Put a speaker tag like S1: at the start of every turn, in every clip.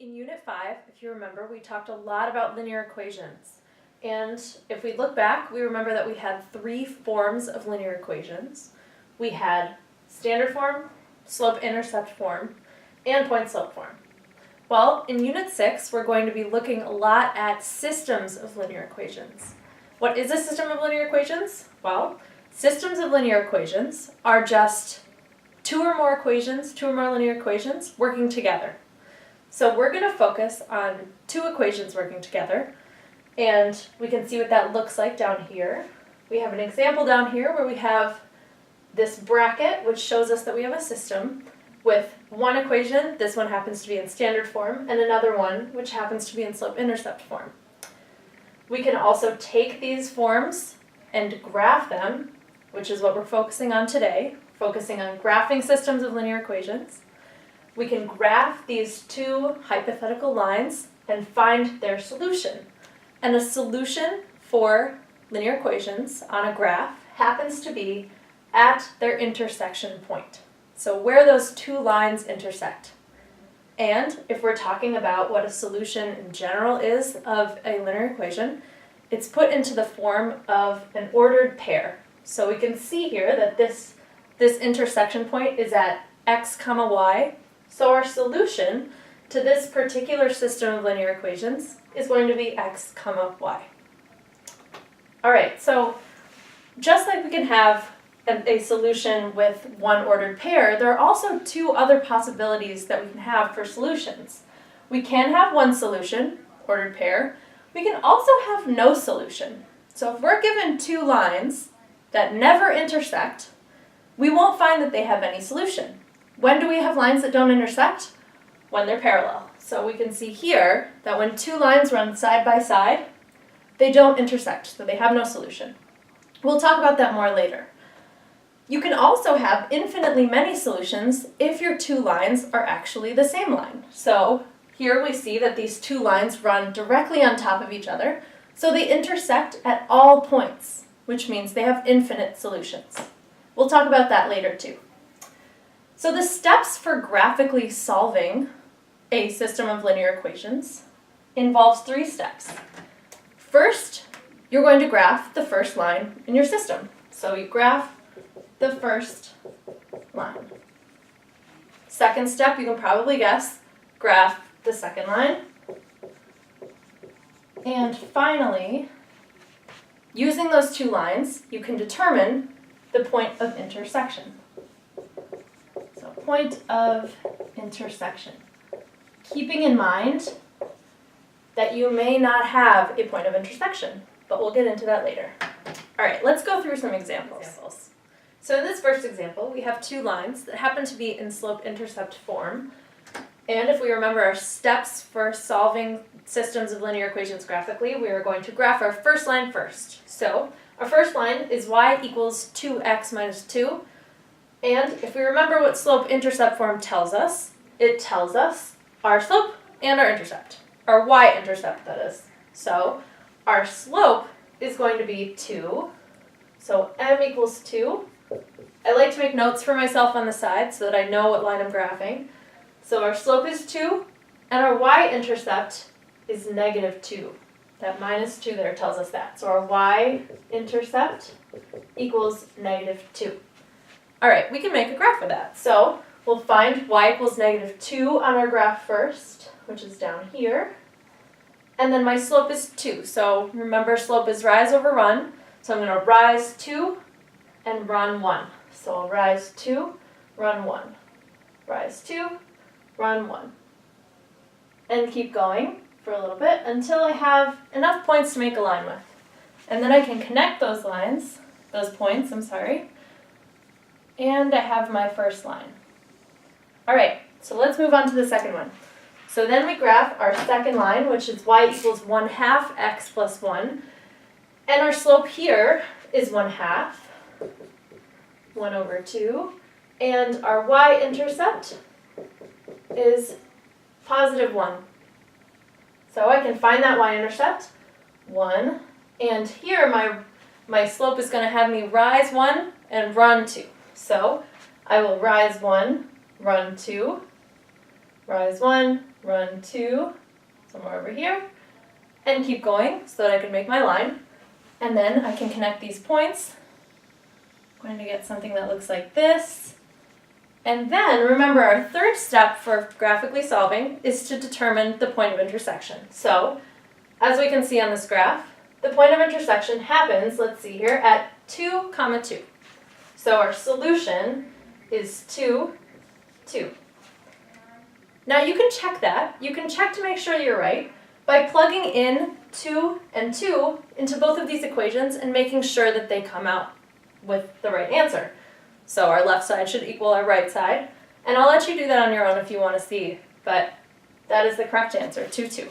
S1: In Unit 5, if you remember, we talked a lot about linear equations. And if we look back, we remember that we had three forms of linear equations. We had standard form, slope-intercept form, and point-slope form. Well, in Unit 6, we're going to be looking a lot at systems of linear equations. What is a system of linear equations? Well, systems of linear equations are just two or more linear equations working together. So we're going to focus on two equations working together, and we can see what that looks like down here. We have an example down here where we have this bracket, which shows us that we have a system with one equation, this one happens to be in standard form, and another one, which happens to be in slope-intercept form. We can also take these forms and graph them, which is what we're focusing on today, focusing on graphing systems of linear equations. We can graph these two hypothetical lines and find their solution. And a solution for linear equations on a graph happens to be at their intersection point. So where those two lines intersect. And if we're talking about what a solution in general is of a linear equation, it's put into the form of an ordered pair. So we can see here that this intersection point is at x comma y. So our solution to this particular system of linear equations is going to be x comma y. All right, so just like we can have a solution with one ordered pair, there are also two other possibilities that we can have for solutions. We can have one solution, ordered pair. We can also have no solution. So if we're given two lines that never intersect, we won't find that they have any solution. When do we have lines that don't intersect? When they're parallel. So we can see here that when two lines run side by side, they don't intersect, so they have no solution. We'll talk about that more later. You can also have infinitely many solutions if your two lines are actually the same line. So here we see that these two lines run directly on top of each other, so they intersect at all points, which means they have infinite solutions. We'll talk about that later too. So the steps for graphically solving a system of linear equations involves three steps. First, you're going to graph the first line in your system. So you graph the first line. Second step, you can probably guess, graph the second line. And finally, using those two lines, you can determine the point of intersection. So point of intersection. Keeping in mind that you may not have a point of intersection, but we'll get into that later. All right, let's go through some examples. So in this first example, we have two lines that happen to be in slope-intercept form. And if we remember our steps for solving systems of linear equations graphically, we are going to graph our first line first. So our first line is y equals 2x minus 2. And if we remember what slope-intercept form tells us, it tells us our slope and our intercept, our y-intercept that is. So our slope is going to be 2, so m equals 2. I like to make notes for myself on the side so that I know what line I'm graphing. So our slope is 2, and our y-intercept is negative 2. That minus 2 there tells us that. So our y-intercept equals negative 2. All right, we can make a graph of that. So we'll find y equals negative 2 on our graph first, which is down here. And then my slope is 2. So remember, slope is rise over run. So I'm going to rise 2 and run 1. So I'll rise 2, run 1. Rise 2, run 1. And keep going for a little bit until I have enough points to make a line with. And then I can connect those points, and I have my first line. All right, so let's move on to the second one. So then we graph our second line, which is y equals 1/2 x plus 1. And our slope here is 1/2, 1 over 2. And our y-intercept is positive 1. So I can find that y-intercept, 1. And here my slope is going to have me rise 1 and run 2. So I will rise 1, run 2, rise 1, run 2, somewhere over here, and keep going so that I can make my line. And then I can connect these points. I'm going to get something that looks like this. And then remember, our third step for graphically solving is to determine the point of intersection. So as we can see on this graph, the point of intersection happens, let's see here, at 2, 2. So our solution is 2, 2. Now you can check that. You can check to make sure you're right by plugging in 2 and 2 into both of these equations and making sure that they come out with the right answer. So our left side should equal our right side. And I'll let you do that on your own if you want to see, but that is the correct answer, 2, 2.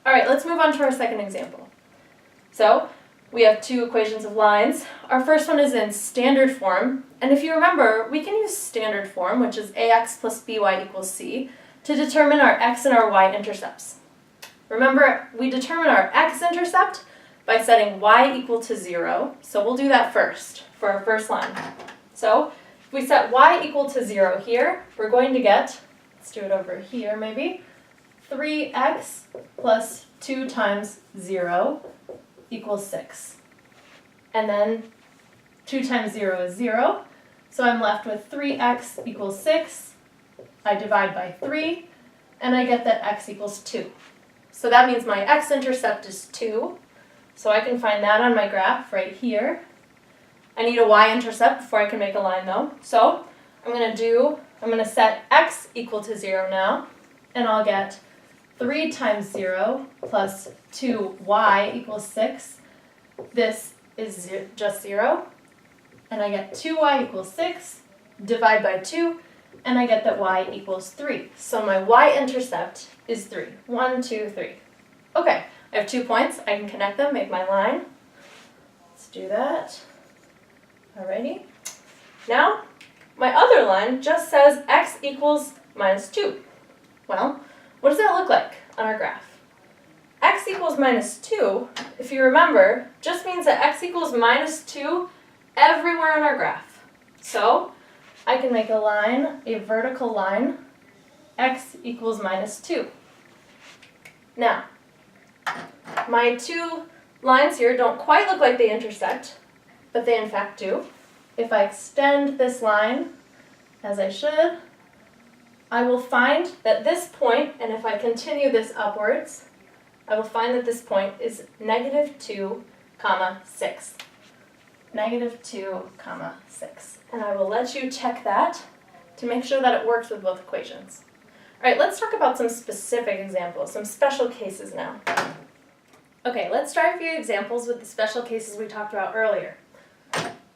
S1: All right, let's move on to our second example. So we have two equations of lines. Our first one is in standard form, and if you remember, we can use standard form, which is ax plus by equals c, to determine our x and our y-intercepts. Remember, we determine our x-intercept by setting y equal to 0, so we'll do that first for our first line. So if we set y equal to 0 here, we're going to get, let's do it over here maybe, 3x plus 2 times 0 equals 6. And then 2 times 0 is 0, so I'm left with 3x equals 6. I divide by 3, and I get that x equals 2. So that means my x-intercept is 2, so I can find that on my graph right here. I need a y-intercept before I can make a line though, so I'm going to set x equal to 0 now, and I'll get 3 times 0 plus 2y equals 6. This is just 0, and I get 2y equals 6, divide by 2, and I get that y equals 3. So my y-intercept is 3. 1, 2, 3. Okay, I have 2 points. I can connect them, make my line. Let's do that. Alrighty. Now, my other line just says x equals minus 2. Well, what does that look like on our graph? X equals minus 2, if you remember, just means that x equals minus 2 everywhere on our graph. So I can make a line, a vertical line, x equals minus 2. Now, my two lines here don't quite look like they intersect, but they in fact do. If I extend this line, as I should, I will find that this point, and if I continue this upwards, I will find that this point is negative 2, 6. Negative 2, 6. And I will let you check that to make sure that it works with both equations. All right, let's talk about some specific examples, some special cases now. Okay, let's try a few examples with the special cases we talked about earlier.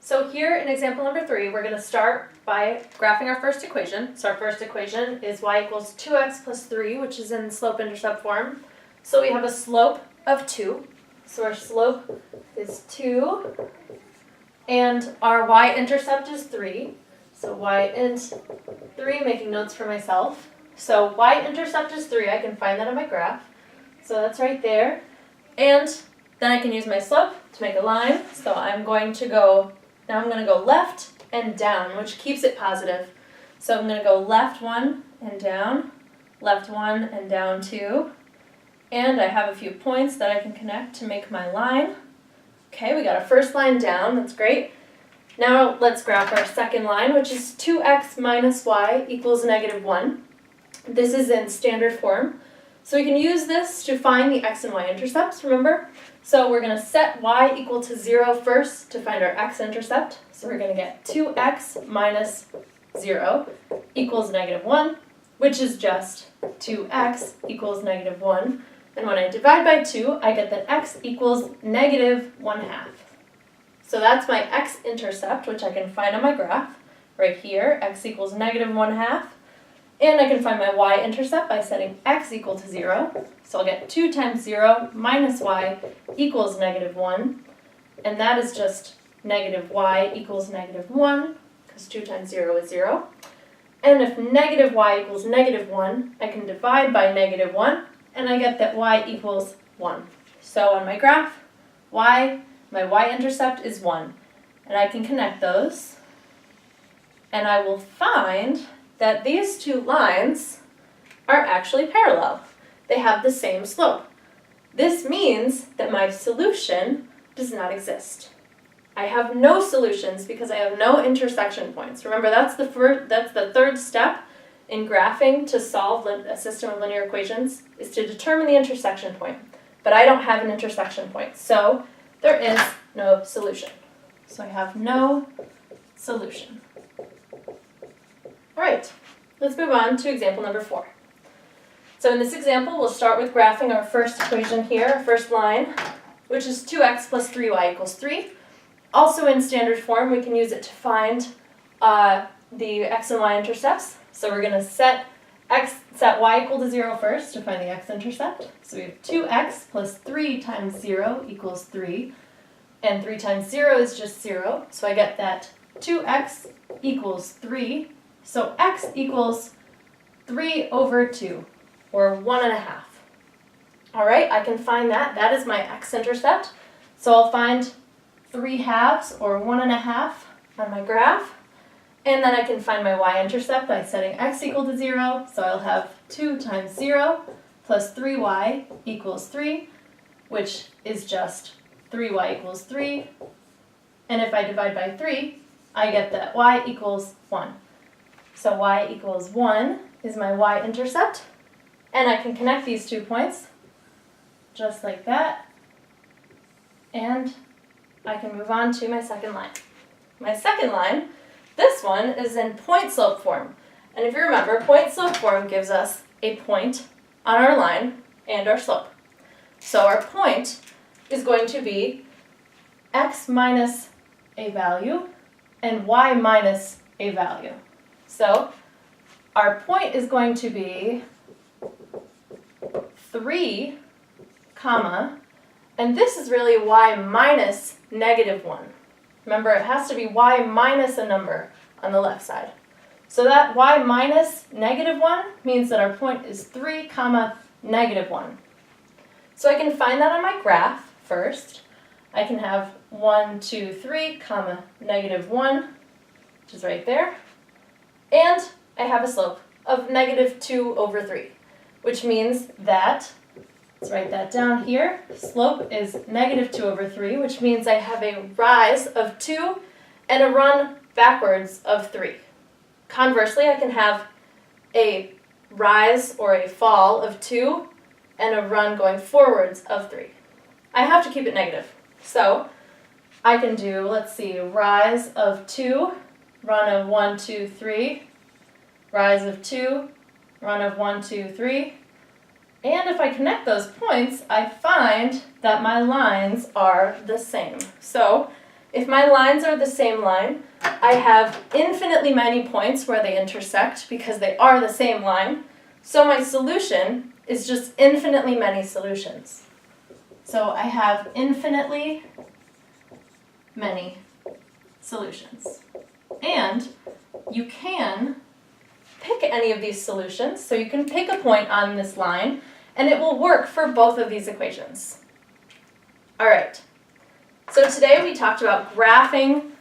S1: So here in example number 3, we're going to start by graphing our first equation. So our first equation is y equals 2x plus 3, which is in slope-intercept form. So we have a slope of 2. So our slope is 2. And our y-intercept is 3. So y-int 3, making notes for myself. So y-intercept is 3. I can find that on my graph. So that's right there. And then I can use my slope to make a line. So I'm going to go left and down, which keeps it positive. So I'm going to go left 1 and down, left 1 and down 2. And I have a few points that I can connect to make my line. Okay, we got our first line down, that's great. Now let's graph our second line, which is 2x minus y equals negative 1. This is in standard form. So we can use this to find the x and y-intercepts, remember? So we're going to set y equal to 0 first to find our x-intercept. So we're going to get 2x minus 0 equals negative 1, which is just 2x equals negative 1. And when I divide by 2, I get that x equals negative 1/2. So that's my x-intercept, which I can find on my graph. Right here, x equals negative 1/2. And I can find my y-intercept by setting x equal to 0. So I'll get 2 times 0 minus y equals negative 1. And that is just negative y equals negative 1, because 2 times 0 is 0. And if negative y equals negative 1, I can divide by negative 1, and I get that y equals 1. So on my graph, my y-intercept is 1. And I can connect those, and I will find that these two lines are actually parallel. They have the same slope. This means that my solution does not exist. I have no solutions because I have no intersection points. Remember, that's the third step in graphing to solve a system of linear equations, is to determine the intersection point. But I don't have an intersection point, so there is no solution. So I have no solution. All right, let's move on to example number 4. So in this example, we'll start with graphing our first equation here, our first line, which is 2x plus 3y equals 3. Also in standard form, we can use it to find the x and y-intercepts. So we're going to set y equal to 0 first to find the x-intercept. So we have 2x plus 3 times 0 equals 3. And 3 times 0 is just 0. So I get that 2x equals 3. So x equals 3 over 2, or 1.5. All right, I can find that. That is my x-intercept. So I'll find 3/2, or 1.5, on my graph. And then I can find my y-intercept by setting x equal to 0. So I'll have 2 times 0 plus 3y equals 3, which is just 3y equals 3. And if I divide by 3, I get that y equals 1. So y equals 1 is my y-intercept. And I can connect these 2 points just like that. And I can move on to my second line. My second line, this one is in point-slope form. And if you remember, point-slope form gives us a point on our line and our slope. So our point is going to be x minus a value and y minus a value. So our point is going to be 3, comma, and this is really y minus -1. Remember, it has to be y minus a number on the left side. So that y minus -1 means that our point is 3, comma, -1. So I can find that on my graph first. I can have 1, 2, 3, comma, -1, which is right there. And I have a slope of -2 over 3, which means that, let's write that down here, slope is -2 over 3, which means I have a rise of 2 and a run backwards of 3. Conversely, I can have a rise or a fall of 2 and a run going forwards of 3. I have to keep it negative. So I can do, let's see, rise of 2, run of 1, 2, 3, rise of 2, run of 1, 2, 3. And if I connect those points, I find that my lines are the same. So if my lines are the same line, I have infinitely many points where they intersect because they are the same line. So my solution is just infinitely many solutions. So I have infinitely many solutions. And you can pick any of these solutions. So you can pick a point on this line, and it will work for both of these equations. All right. So today we talked about graphing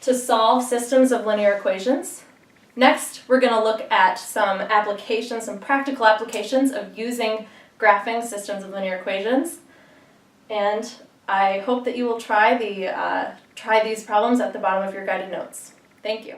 S1: to solve systems of linear equations. Next, we're going to look at some applications, some practical applications of using graphing systems of linear equations. And I hope that you will try these problems at the bottom of your guided notes. Thank you.